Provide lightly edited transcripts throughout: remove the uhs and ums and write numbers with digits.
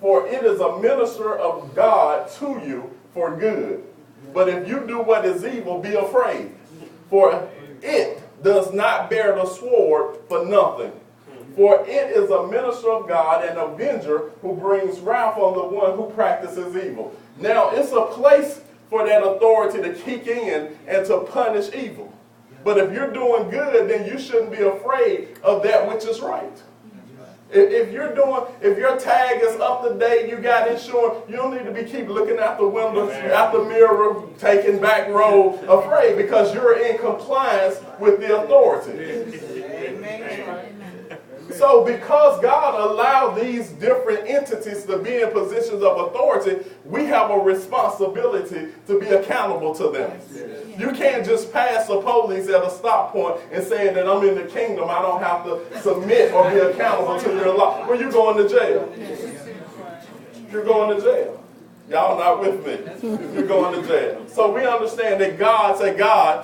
For it is a minister of God to you for good. But if you do what is evil, be afraid. For it does not bear the sword for nothing. For it is a minister of God, an avenger who brings wrath on the one who practices evil. Now, it's a place for that authority to kick in and to punish evil. But if you're doing good, then you shouldn't be afraid of that which is right. If your tag is up to date, you got insurance, you don't need to keep looking out the window, out the mirror, taking back road, afraid, because you're in compliance with the authority. Amen. So because God allowed these different entities to be in positions of authority, we have a responsibility to be accountable to them. You can't just pass the police at a stop point and say that I'm in the kingdom, I don't have to submit or be accountable to their law. Well, you're going to jail. You're going to jail. Y'all not with me. You're going to jail. So we understand that God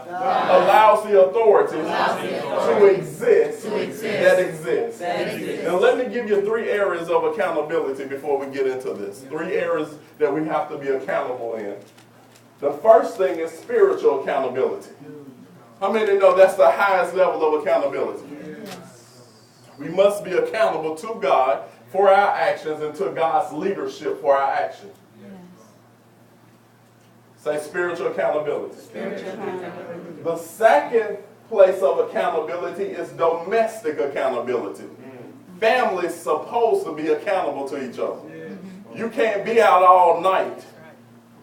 allows the authorities to exist that exist. Now let me give you 3 areas of accountability before we get into this. 3 areas that we have to be accountable in. The first thing is spiritual accountability. How many know that's the highest level of accountability? We must be accountable to God for our actions and to God's leadership for our actions. Say spiritual accountability. The second place of accountability is domestic accountability. Families supposed to be accountable to each other. You can't be out all night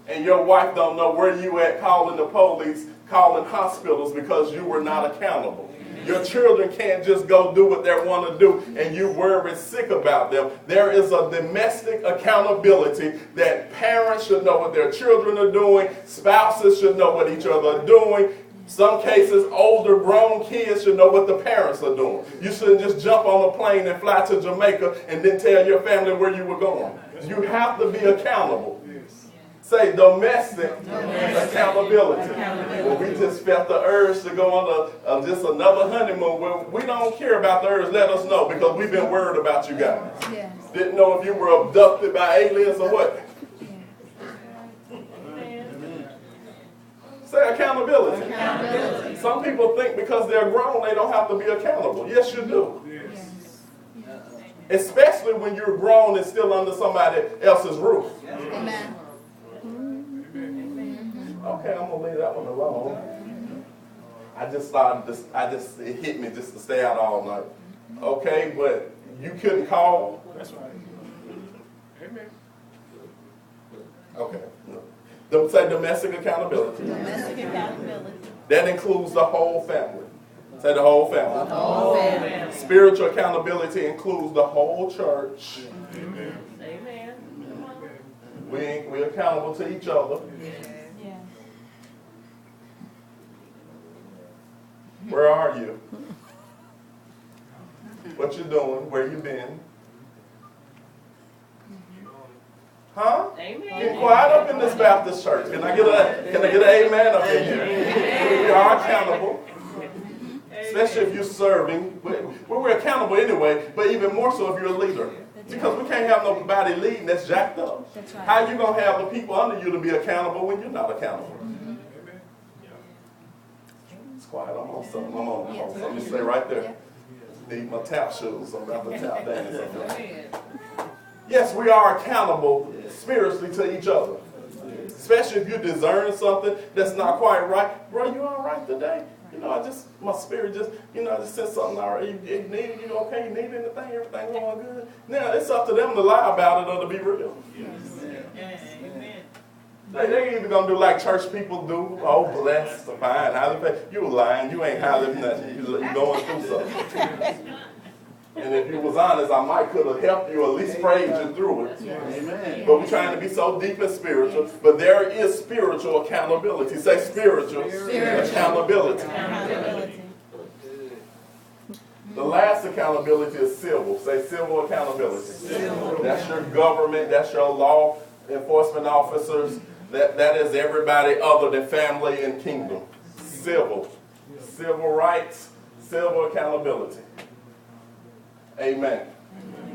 and your wife don't know where you at, calling the police, calling hospitals because you were not accountable. Your children can't just go do what they want to do and you worry sick about them. There is a domestic accountability that parents should know what their children are doing. Spouses should know what each other are doing. Some cases, older grown kids should know what the parents are doing. You shouldn't just jump on a plane and fly to Jamaica and then tell your family where you were going. You have to be accountable. Say domestic accountability. Well, we just felt the urge to go on just another honeymoon. Well, we don't care about the urge. Let us know because we've been worried about you guys. Yes. Didn't know if you were abducted by aliens or what. Say accountability. Some people think because they're grown they don't have to be accountable. Yes, you do. Especially when you're grown and still under somebody else's roof. Amen. Okay, I'm going to leave that one alone. It hit me just to stay out all night. Okay, but you couldn't call? That's right. Amen. Okay. Say domestic accountability. Domestic accountability. That includes the whole family. Say the whole family. The whole family. Spiritual accountability includes the whole church. Amen. Amen. We're accountable to each other. Where are you? What you doing? Where you been? Huh? Amen. Get quiet up in this Baptist church. Can I get an amen up in here? We are accountable. Especially if you're serving. We're accountable anyway, but even more so if you're a leader. Because we can't have nobody leading that's jacked up. That's right. How are you going to have the people under you to be accountable when you're not accountable? Quiet. I'm on something. I'm on something to say right there. Need my tap shoes. I'm about to tap dance. Yes, we are accountable spiritually to each other. Especially if you discern something that's not quite right. Bro, you all right today? My spirit just said something all right. You need, okay? You need anything? Everything going good? Now, it's up to them to lie about it or to be real. Amen. They either going to do like church people do. Oh, blessed, fine, highly favored. You lying. You ain't highly nothing. You going through something. And if you was honest, I might could have helped you, at least prayed you through it. Amen. But we're trying to be so deep and spiritual. But there is spiritual accountability. Say spiritual accountability. The last accountability is civil. Say civil accountability. Civil. That's your government. That's your law enforcement officers. That is everybody other than family and kingdom. Civil. Civil rights. Civil accountability. Amen.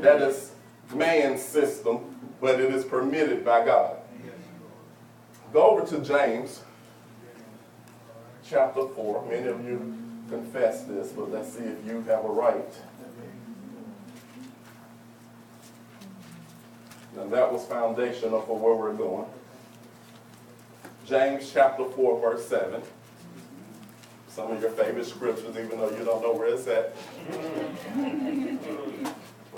That is man's system. but it is permitted by God. Go over to James chapter 4. Many of you confess this, but let's see if you have a right. Now that was foundational for where we're going. James chapter 4, verse 7. Some of your favorite scriptures, even though you don't know where it's at.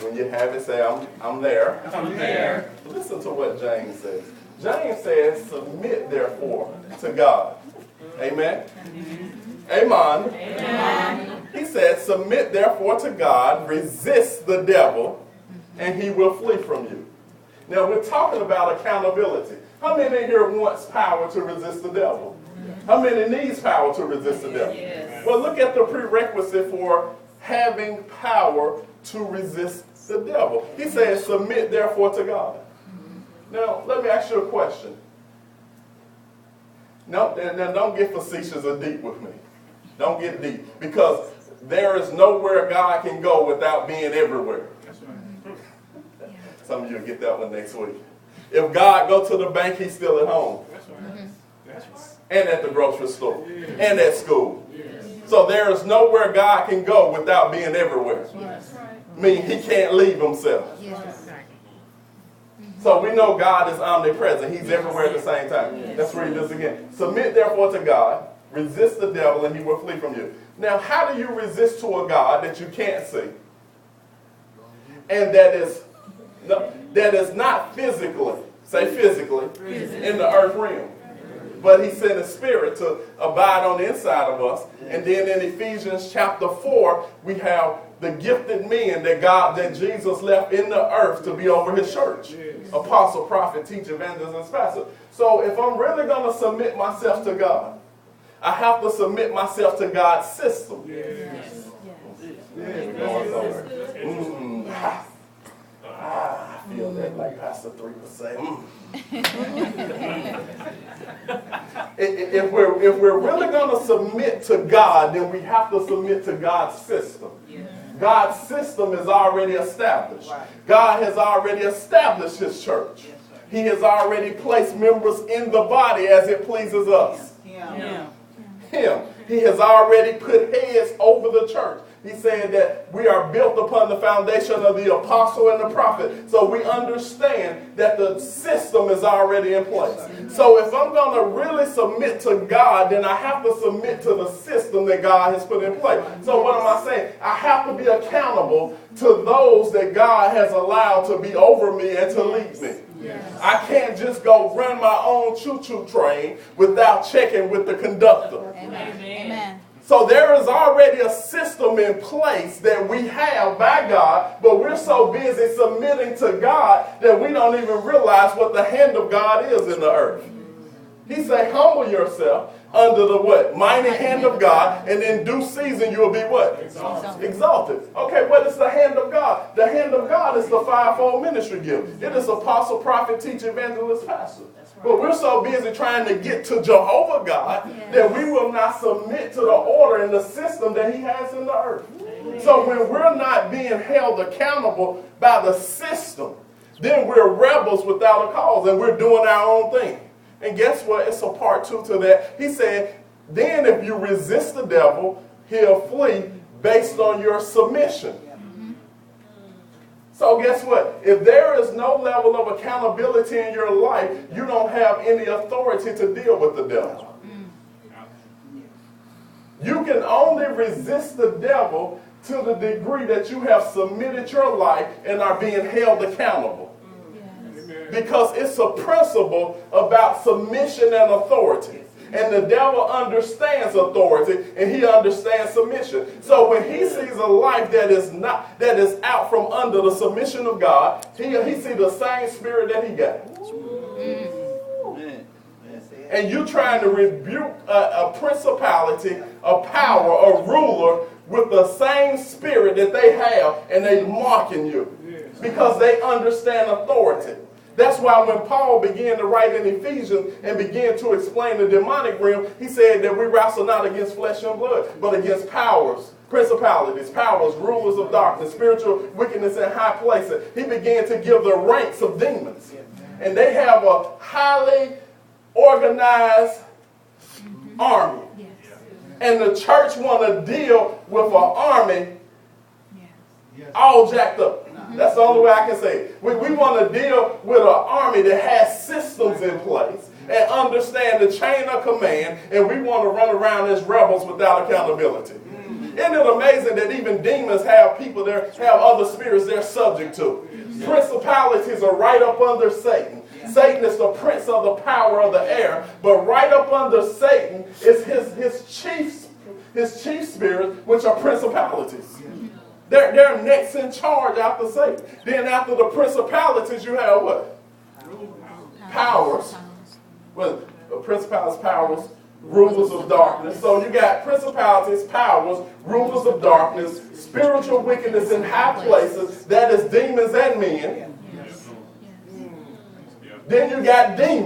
When you have it, say, I'm there. I'm there. Listen to what James says. James says, submit therefore to God. Amen? Amen. Amen. He said, submit therefore to God, resist the devil, and he will flee from you. Now we're talking about accountability. How many in here wants power to resist the devil? How many needs power to resist the devil? Yes. Well, look at the prerequisite for having power to resist the devil. He says, submit therefore to God. Now, let me ask you a question. Now, don't get facetious or deep with me. Don't get deep. Because there is nowhere God can go without being everywhere. Some of you will get that one next week. If God go to the bank, he's still at home. And at the grocery store. And at school. So there is nowhere God can go without being everywhere. Meaning he can't leave himself. So we know God is omnipresent. He's everywhere at the same time. Let's read this again. Submit therefore to God. Resist the devil and he will flee from you. Now, how do you resist to a God that you can't see? And that is not physically, say physically, in the earth realm. But he sent his spirit to abide on the inside of us. And then in Ephesians chapter 4, we have the gifted men that Jesus left in the earth to be over his church. Apostle, prophet, teacher, evangelist, and pastor. So if I'm really going to submit myself to God, I have to submit myself to God's system. I feel that like Pastor 3 would say. If we're really going to submit to God, then we have to submit to God's system. God's system is already established. God has already established his church. He has already placed members in the body as it pleases us. Him. He has already put heads over the church. He said that we are built upon the foundation of the apostle and the prophet. So we understand that the system is already in place. So if I'm going to really submit to God, then I have to submit to the system that God has put in place. So what am I saying? I have to be accountable to those that God has allowed to be over me and to lead me. I can't just go run my own choo-choo train without checking with the conductor. Amen. So there is already a system in place that we have by God, but we're so busy submitting to God that we don't even realize what the hand of God is in the earth. He said, humble yourself under the what? Mighty hand of God, and in due season you'll be what? Exalted. Okay, what is the hand of God? The hand of God is the fivefold ministry gift. It is apostle, prophet, teacher, evangelist, pastor. But we're so busy trying to get to Jehovah God that we will not submit to the order and the system that he has in the earth. So when we're not being held accountable by the system, then we're rebels without a cause and we're doing our own thing. And guess what? It's a part 2 to that. He said, then if you resist the devil, he'll flee based on your submission. So guess what? If there is no level of accountability in your life, you don't have any authority to deal with the devil. You can only resist the devil to the degree that you have submitted your life and are being held accountable. Because it's a principle about submission and authority. And the devil understands authority and he understands submission. So when he sees a life that is out from under the submission of God, he sees the same spirit that he got. And you trying to rebuke a principality, a power, a ruler with the same spirit that they have, and they mocking you because they understand authority. That's why when Paul began to write in Ephesians and began to explain the demonic realm, he said that we wrestle not against flesh and blood, but against powers, Principalities, powers, rulers of darkness, spiritual wickedness in high places. He began to give the ranks of demons. And they have a highly organized army. And the church want to deal with an army all jacked up. That's the only way I can say it. We want to deal with an army that has systems in place and understand the chain of command, and we want to run around as rebels without accountability. Isn't it amazing that even demons have people there, have other spirits they're subject to? Principalities are right up under Satan. Satan is the prince of the power of the air, but right up under Satan is his chief spirits, which are principalities. They're next in charge after Satan. Then after the principalities, you have what? Powers. Well, principalities, powers, rulers of darkness. So you got principalities, powers, rulers of darkness, spiritual wickedness in high places. That is demons and men. Then you got demons.